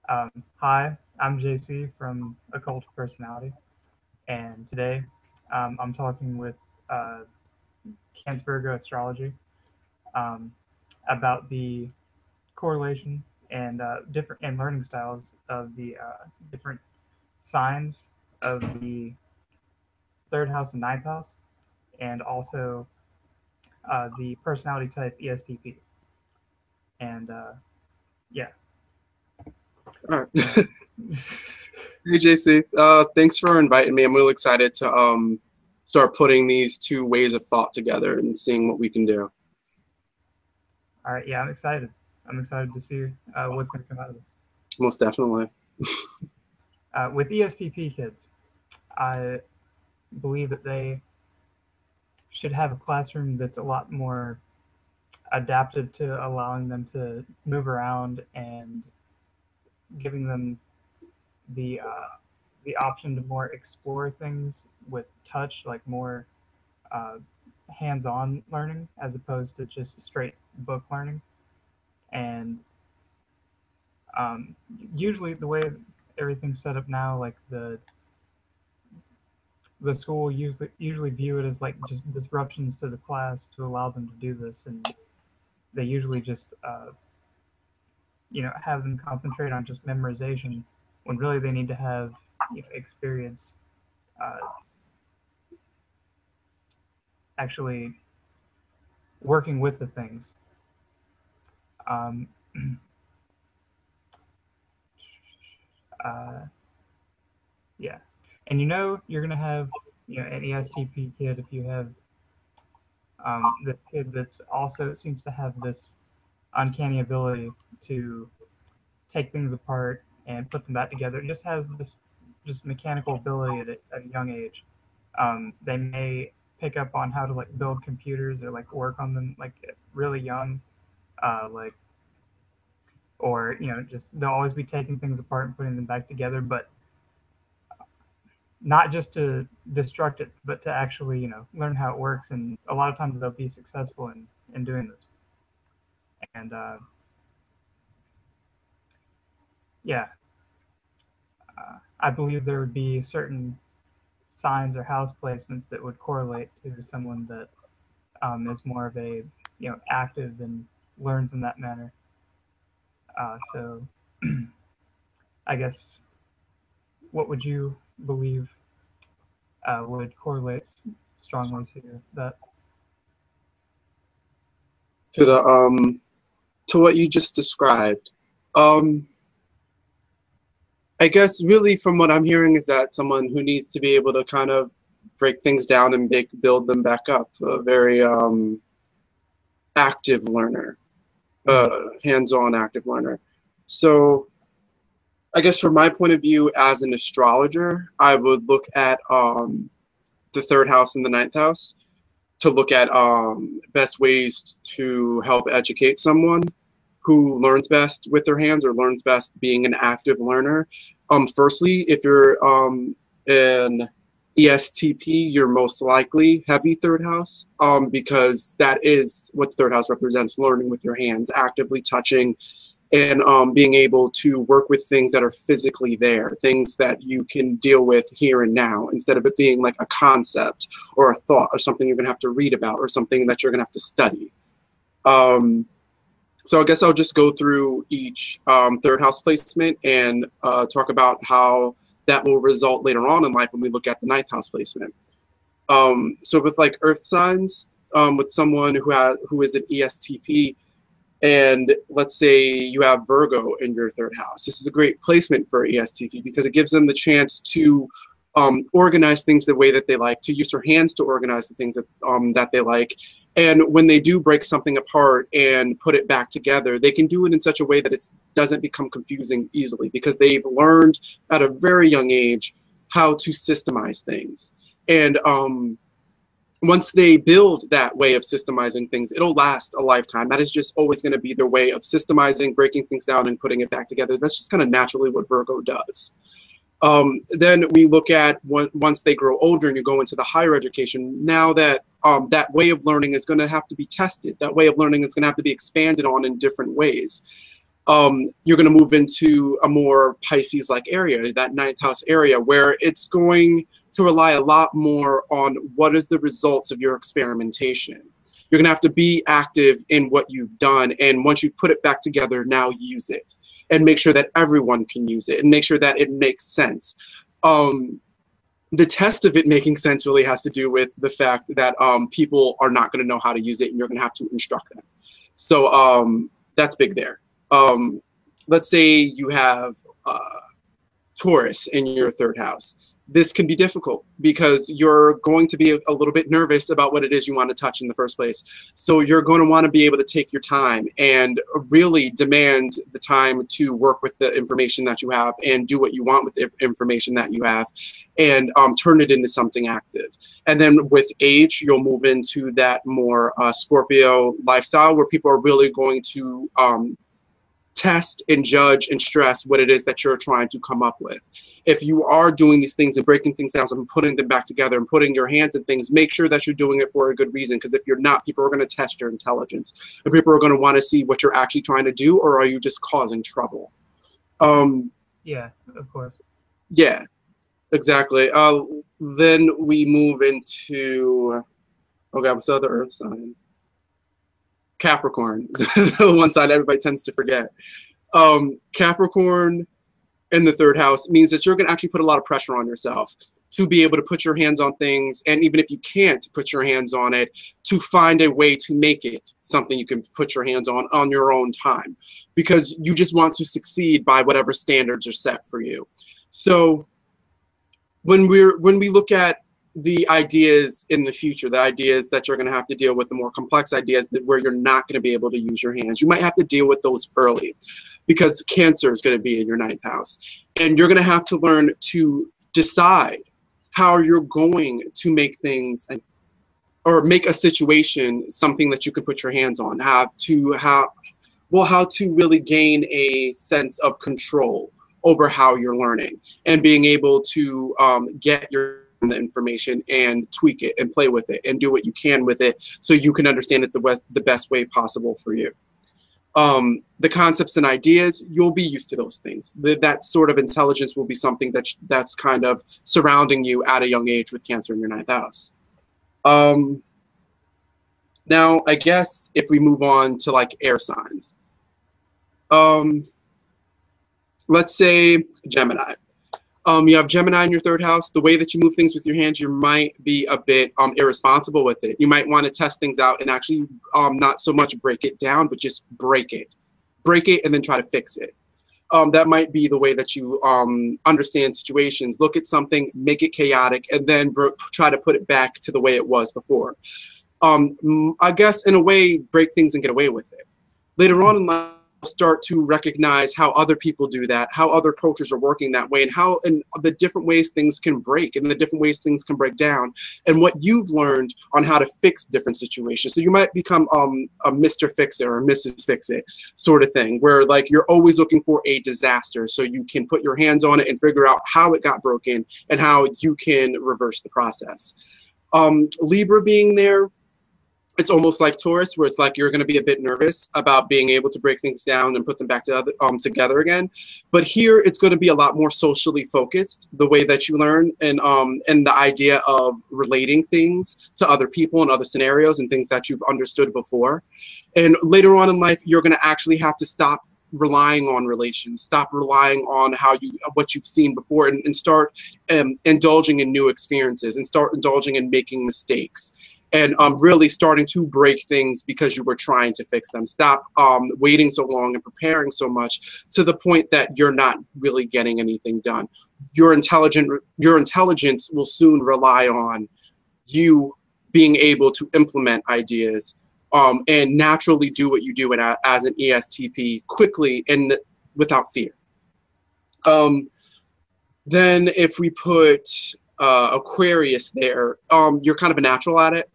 Hi, I'm JC from Occult Personality, and today I'm talking with uh, CancVirgo Astrology um, about the correlation and different and learning styles of the different signs of the third house and ninth house, and also the personality type ESTP. And yeah, All right. Hey JC, thanks for inviting me. I'm really excited to start putting these two ways of thought together and seeing what we can do. all right, yeah, I'm excited. I'm excited to see what's going to come out of this. Most definitely. With ESTP kids, I believe that they should have a classroom that's a lot more adapted to allowing them to move around and giving them the option to more explore things with touch, like more uh, hands-on learning as opposed to just straight book learning. And um, usually, the way everything's set up now, like the school usually view it as like just disruptions to the class to allow them to do this, and they usually just have them concentrate on just memorization when really they need to have experience uh, actually working with the things. Um, uh, yeah, and you're gonna have an ESTP kid if you have this kid that's also seems to have this uncanny ability to take things apart and put them back together. It just has this just mechanical ability at a young age. They may pick up on how to like build computers or like work on them like really young, like or just they'll always be taking things apart and putting them back together, but not just to destruct it, but to actually learn how it works. And a lot of times they'll be successful in doing this. And yeah, I believe there would be certain signs or house placements that would correlate to someone that is more of a active and learns in that manner. So I guess what would you believe would correlate strongly to that? To the to what you just described. Um, I guess really from what I'm hearing is that someone who needs to be able to kind of break things down and build them back up. A very active learner, Mm-hmm. hands-on active learner. So I guess from my point of view as an astrologer, I would look at the third house and the ninth house to look at best ways to help educate someone who learns best with their hands or learns best being an active learner. Firstly, if you're an ESTP, you're most likely heavy third house because that is what the third house represents, learning with your hands, actively touching and being able to work with things that are physically there, things that you can deal with here and now, instead of it being like a concept or a thought or something you're going to have to read about or something that you're going to have to study. So I guess I'll just go through each third house placement and talk about how that will result later on in life when we look at the ninth house placement. So with like earth signs, with someone who is an ESTP, and let's say you have Virgo in your third house. This is a great placement for ESTP because it gives them the chance to organize things the way that they like, to use their hands to organize the things that they like. And when they do break something apart and put it back together, they can do it in such a way that it doesn't become confusing easily because they've learned at a very young age how to systemize things. And once they build that way of systemizing things, it'll last a lifetime. That is just always going to be their way of systemizing, breaking things down, and putting it back together. That's just kind of naturally what Virgo does. Then we look at once they grow older and you go into the higher education, now that that way of learning is going to have to be tested. That way of learning is going to have to be expanded on in different ways. you're going to move into a more Pisces-like area, that ninth house area, where it's going to rely a lot more on what is the results of your experimentation. You're going to have to be active in what you've done, and once you put it back together, now use it and make sure that everyone can use it and make sure that it makes sense. The test of it making sense really has to do with the fact that people are not going to know how to use it, and you're going to have to instruct them. So that's big there. Let's say you have Taurus in your third house. This can be difficult because you're going to be a little bit nervous about what it is you want to touch in the first place. So you're going to want to be able to take your time and really demand the time to work with the information that you have and do what you want with the information that you have, and turn it into something active. And then with age, you'll move into that more Scorpio lifestyle where people are really going to test and judge and stress what it is that you're trying to come up with. If you are doing these things and breaking things down and putting them back together and putting your hands in things, make sure that you're doing it for a good reason, because if you're not, people are going to test your intelligence. And people are going to want to see what you're actually trying to do, or are you just causing trouble? Yeah, of course. Yeah, exactly. Then we move into, okay, I'm still the Earth sign. Capricorn, the one side everybody tends to forget. Capricorn in the third house means that you're going to actually put a lot of pressure on yourself to be able to put your hands on things, and even if you can't put your hands on it, to find a way to make it something you can put your hands on your own time, because you just want to succeed by whatever standards are set for you. So when we look at the ideas in the future, the ideas that you're going to have to deal with, the more complex ideas where you're not going to be able to use your hands, you might have to deal with those early, because Cancer is going to be in your ninth house, and you're going to have to learn to decide how you're going to make things or make a situation something that you can put your hands on, how to really gain a sense of control over how you're learning and being able to get the information and tweak it and play with it and do what you can with it so you can understand it the best way possible for you. The concepts and ideas, you'll be used to those things. That sort of intelligence will be something that's kind of surrounding you at a young age with Cancer in your ninth house. Now, I guess if we move on to like air signs, let's say Gemini. You have Gemini in your third house. The way that you move things with your hands, you might be a bit irresponsible with it. You might want to test things out and actually not so much break it down, but just break it and then try to fix it. That might be the way that you understand situations. Look at something, make it chaotic, and then try to put it back to the way it was before. I guess in a way, break things and get away with it. Later on in life, start to recognize how other people do that, how other cultures are working that way, and how in the different ways things can break and the different ways things can break down, and what you've learned on how to fix different situations. So you might become a Mr. Fix-It or Mrs. Fix-It sort of thing, where like you're always looking for a disaster so you can put your hands on it and figure out how it got broken and how you can reverse the process. Libra being there, it's almost like Taurus, where it's like you're going to be a bit nervous about being able to break things down and put them back together again. But here, it's going to be a lot more socially focused, the way that you learn, and the idea of relating things to other people and other scenarios and things that you've understood before. And later on in life, you're going to actually have to stop relying on relations, stop relying on what you've seen before, and start indulging in new experiences and start indulging in making mistakes. And really starting to break things because you were trying to fix them. Stop waiting so long and preparing so much to the point that you're not really getting anything done. Your intelligence will soon rely on you being able to implement ideas and naturally do what you do as an ESTP quickly and without fear. Then if we put Aquarius there, you're kind of a natural at it.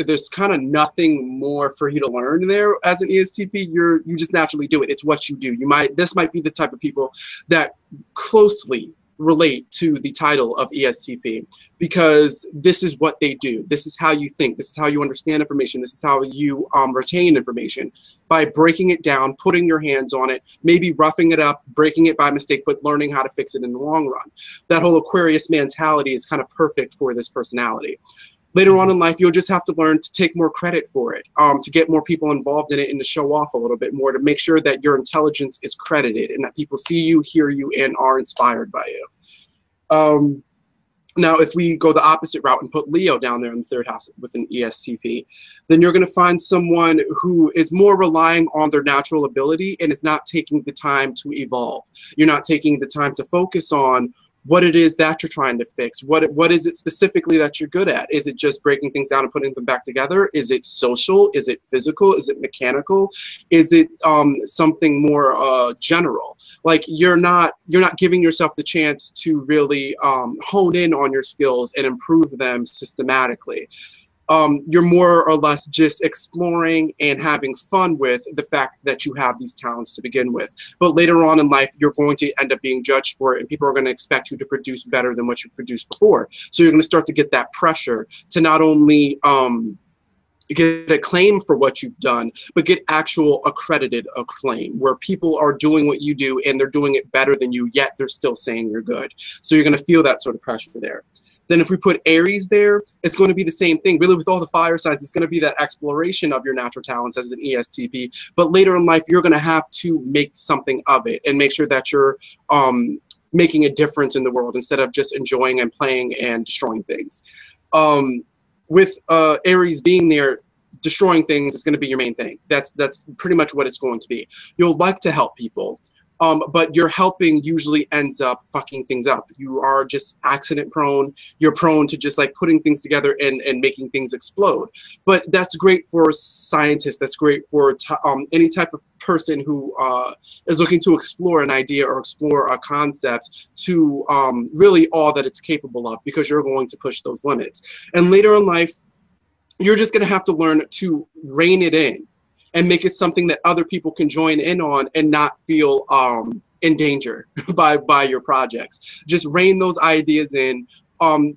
There's kind of nothing more for you to learn there as an ESTP. You just naturally do it. It's what you do. This might be the type of people that closely relate to the title of ESTP, because this is what they do. This is how you think. This is how you understand information. This is how you retain information, by breaking it down, putting your hands on it, maybe roughing it up, breaking it by mistake, but learning how to fix it in the long run. That whole Aquarius mentality is kind of perfect for this personality. Later on in life, you'll just have to learn to take more credit for it, to get more people involved in it and to show off a little bit more, to make sure that your intelligence is credited and that people see you, hear you, and are inspired by you. Now, if we go the opposite route and put Leo down there in the third house with an ESTP, then you're going to find someone who is more relying on their natural ability and is not taking the time to evolve. You're not taking the time to focus on what it is that you're trying to fix. What is it specifically that you're good at? Is it just breaking things down and putting them back together? Is it social? Is it physical? Is it mechanical? Is it something more general? Like you're not giving yourself the chance to really hone in on your skills and improve them systematically. You're more or less just exploring and having fun with the fact that you have these talents to begin with. But later on in life, you're going to end up being judged for it, and people are going to expect you to produce better than what you've produced before. So you're going to start to get that pressure to not only get acclaim for what you've done, but get actual accredited acclaim, where people are doing what you do and they're doing it better than you, yet they're still saying you're good. So you're going to feel that sort of pressure there. Then if we put Aries there, it's going to be the same thing. Really, with all the fire signs, it's going to be that exploration of your natural talents as an ESTP. But later in life, you're going to have to make something of it and make sure that you're making a difference in the world instead of just enjoying and playing and destroying things. With Aries being there, destroying things is going to be your main thing. That's pretty much what it's going to be. You'll like to help people. But your helping usually ends up fucking things up. You are just accident prone. You're prone to just like putting things together and making things explode. But that's great for scientists. That's great for any type of person who is looking to explore an idea or explore a concept to really all that it's capable of, because you're going to push those limits. And later in life, you're just going to have to learn to rein it in and make it something that other people can join in on and not feel in danger by your projects. Just rein those ideas in,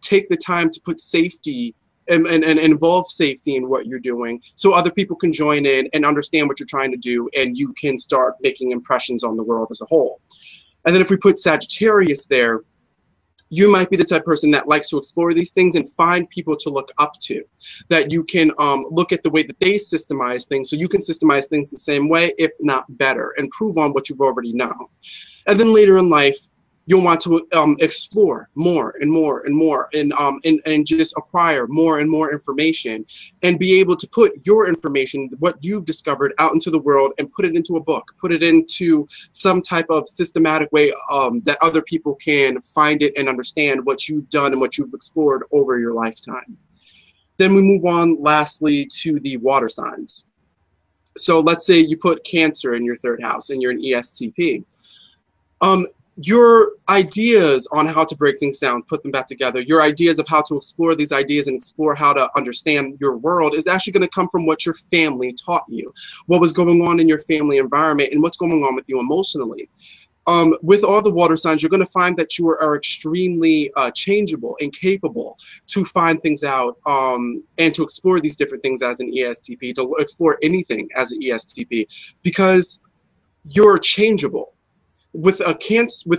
take the time to put safety and involve safety in what you're doing so other people can join in and understand what you're trying to do, and you can start making impressions on the world as a whole. And then if we put Sagittarius there, you might be the type of person that likes to explore these things and find people to look up to, that you can look at the way that they systemize things, so you can systemize things the same way, if not better, and prove on what you've already known. And then later in life, you'll want to explore more and more and more, and just acquire more and more information, and be able to put your information, what you've discovered, out into the world and put it into a book, put it into some type of systematic way that other people can find it and understand what you've done and what you've explored over your lifetime. Then we move on lastly to the water signs. So let's say you put Cancer in your third house and you're an ESTP. Your ideas on how to break things down, put them back together, your ideas of how to explore these ideas and explore how to understand your world is actually going to come from what your family taught you, what was going on in your family environment, and what's going on with you emotionally. With all the water signs, you're going to find that you are extremely changeable and capable to find things out and to explore these different things as an ESTP, to explore anything as an ESTP, because you're changeable. With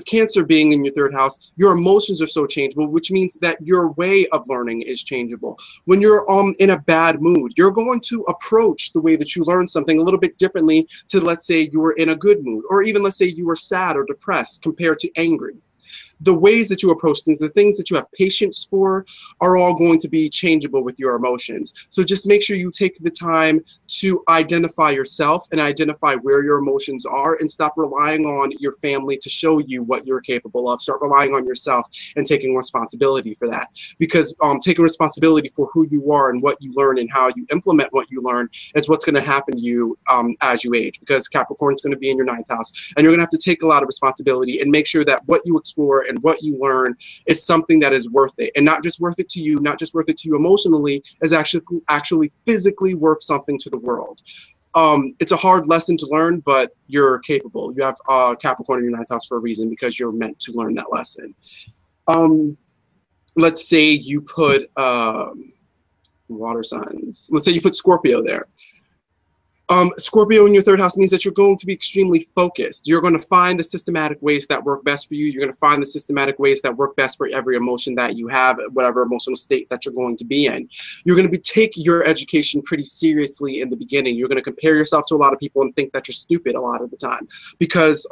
Cancer being in your third house, your emotions are so changeable, which means that your way of learning is changeable. When you're in a bad mood, you're going to approach the way that you learn something a little bit differently to, let's say, you were in a good mood, or even let's say you were sad or depressed compared to angry. The ways that you approach things, the things that you have patience for, are all going to be changeable with your emotions. So just make sure you take the time to identify yourself and identify where your emotions are, and stop relying on your family to show you what you're capable of. Start relying on yourself and taking responsibility for that. Because taking responsibility for who you are and what you learn and how you implement what you learn is what's going to happen to you as you age. Because Capricorn is going to be in your ninth house, and you're going to have to take a lot of responsibility and make sure that what you explore and what you learn is something that is worth it, and not just worth it to you, not just worth it to you emotionally, is actually physically worth something to the world. it's a hard lesson to learn, but you're capable. You have Capricorn in your ninth house for a reason, because you're meant to learn that lesson. Let's say you put water signs. Let's say you put Scorpio there. Scorpio in your third house means that you're going to be extremely focused. You're going to find the systematic ways that work best for you. You're going to find the systematic ways that work best for every emotion that you have, whatever emotional state that you're going to be in. You're going to take your education pretty seriously in the beginning. You're going to compare yourself to a lot of people and think that you're stupid a lot of the time, because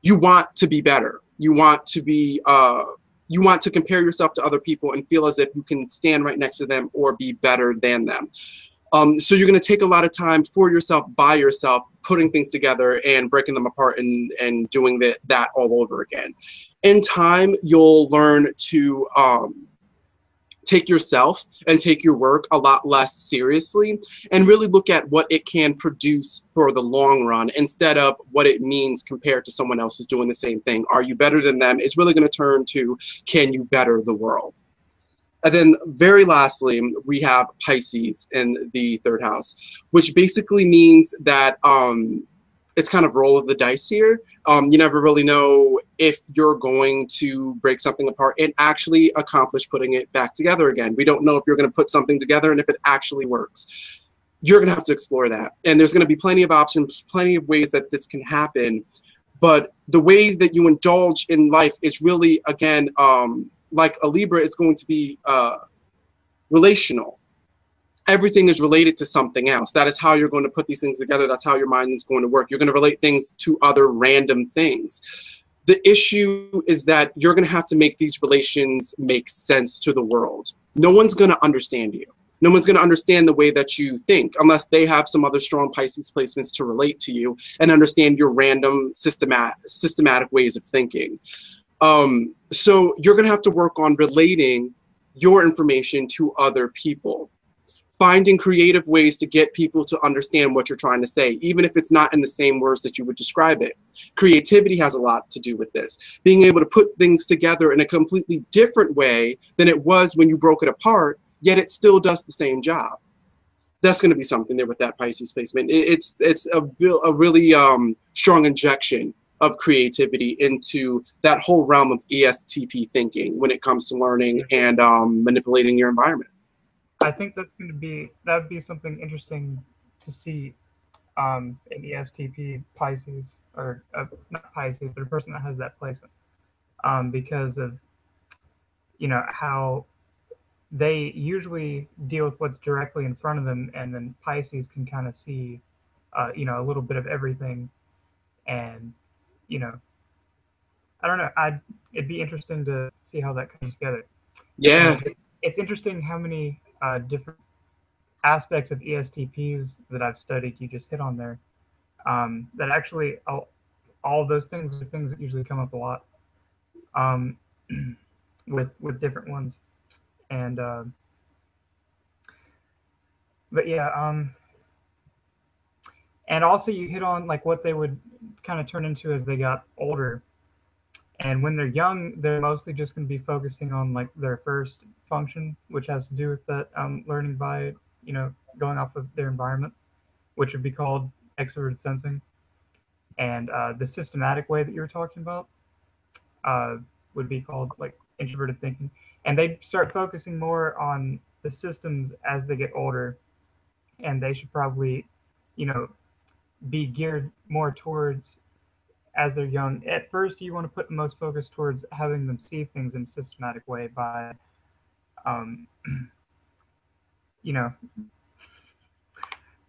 you want to be better. You want to compare yourself to other people and feel as if you can stand right next to them or be better than them. So you're going to take a lot of time for yourself, by yourself, putting things together and breaking them apart and doing that all over again. In time, you'll learn to take yourself and take your work a lot less seriously, and really look at what it can produce for the long run instead of what it means compared to someone else who's doing the same thing. Are you better than them? It's really going to turn to, can you better the world? And then very lastly, we have Pisces in the third house, which basically means that it's kind of roll of the dice here. You never really know if you're going to break something apart and actually accomplish putting it back together again. We don't know if you're going to put something together and if it actually works. You're going to have to explore that. And there's going to be plenty of options, plenty of ways that this can happen. But the ways that you indulge in life is really, again, like a Libra, it's going to be relational. Everything is related to something else. That is how you're going to put these things together. That's how your mind is going to work. You're going to relate things to other random things. The issue is that you're going to have to make these relations make sense to the world. No one's going to understand you. No one's going to understand the way that you think unless they have some other strong Pisces placements to relate to you and understand your random systematic ways of thinking. So you're going to have to work on relating your information to other people, finding creative ways to get people to understand what you're trying to say, even if it's not in the same words that you would describe it. Creativity has a lot to do with this. Being able to put things together in a completely different way than it was when you broke it apart, yet it still does the same job. That's going to be something there with that Pisces placement. It's a really strong injection of creativity into that whole realm of ESTP thinking when it comes to learning and manipulating your environment. I think that would be something interesting to see in ESTP Pisces, or not Pisces, but a person that has that placement, because of how they usually deal with what's directly in front of them, and then Pisces can kind of see a little bit of everything, and I don't know. It'd be interesting to see how that comes together. Yeah. It's interesting how many different aspects of ESTPs that I've studied you just hit on there. That actually, all of those things are things that usually come up a lot with different ones. And but yeah, and also you hit on like what they would kind of turn into as they got older. And when they're young, they're mostly just going to be focusing on like their first function, which has to do with that learning by, going off of their environment, which would be called extroverted sensing. And the systematic way that you were talking about would be called like introverted thinking. And they start focusing more on the systems as they get older. And they should probably, be geared more towards, as they're young. At first, you want to put the most focus towards having them see things in a systematic way by,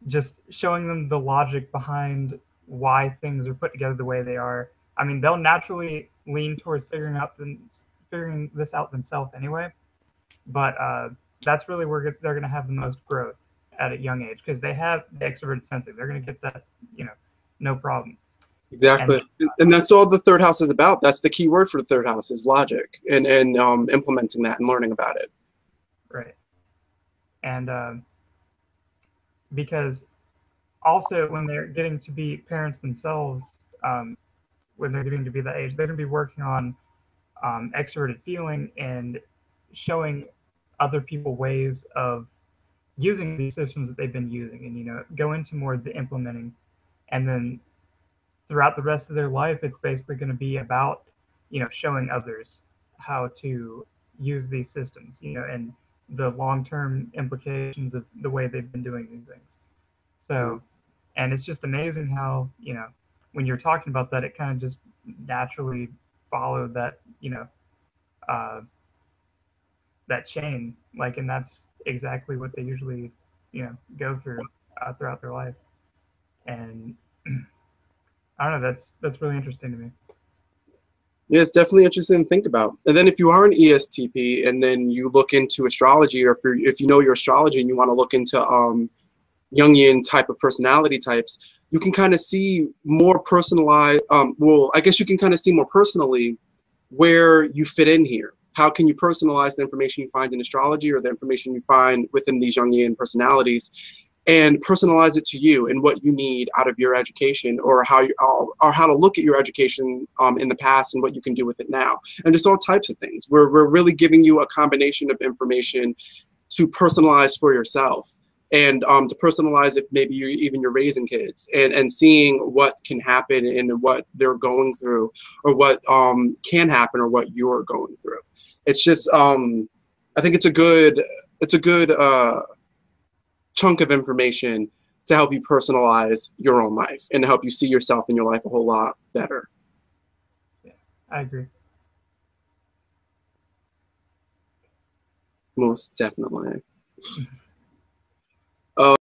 just showing them the logic behind why things are put together the way they are. I mean, they'll naturally lean towards figuring this out themselves anyway, but that's really where they're going to have the most growth at a young age, because they have the extroverted sensing. They're going to get that, no problem. Exactly. And that's all the third house is about. That's the key word for the third house, is logic and implementing that and learning about it. Right. And because also when they're getting to be parents themselves, when they're getting to be that age, they're going to be working on extroverted feeling and showing other people ways of using these systems that they've been using, and go into more of the implementing, and then throughout the rest of their life, it's basically going to be about showing others how to use these systems, and the long-term implications of the way they've been doing these things. So, and it's just amazing how when you're talking about that, it kind of just naturally followed that uh, that chain, like, and that's exactly what they usually go through throughout their life. And I don't know, that's really interesting to me. Yeah, it's definitely interesting to think about. And then if you are an ESTP and then you look into astrology, or if you know your astrology and you want to look into Jungian type of personality types, you can kind of see more personalized, well, I guess you can kind of see more personally where you fit in here. How can you personalize the information you find in astrology or the information you find within these Jungian personalities, and personalize it to you and what you need out of your education, or how to look at your education in the past and what you can do with it now, and just all types of things. We're really giving you a combination of information to personalize for yourself, and to personalize if maybe you're raising kids, and seeing what can happen and what they're going through, or what can happen, or what you're going through. It's just I think it's a good chunk of information to help you personalize your own life and to help you see yourself in your life a whole lot better. Yeah, I agree. Most definitely.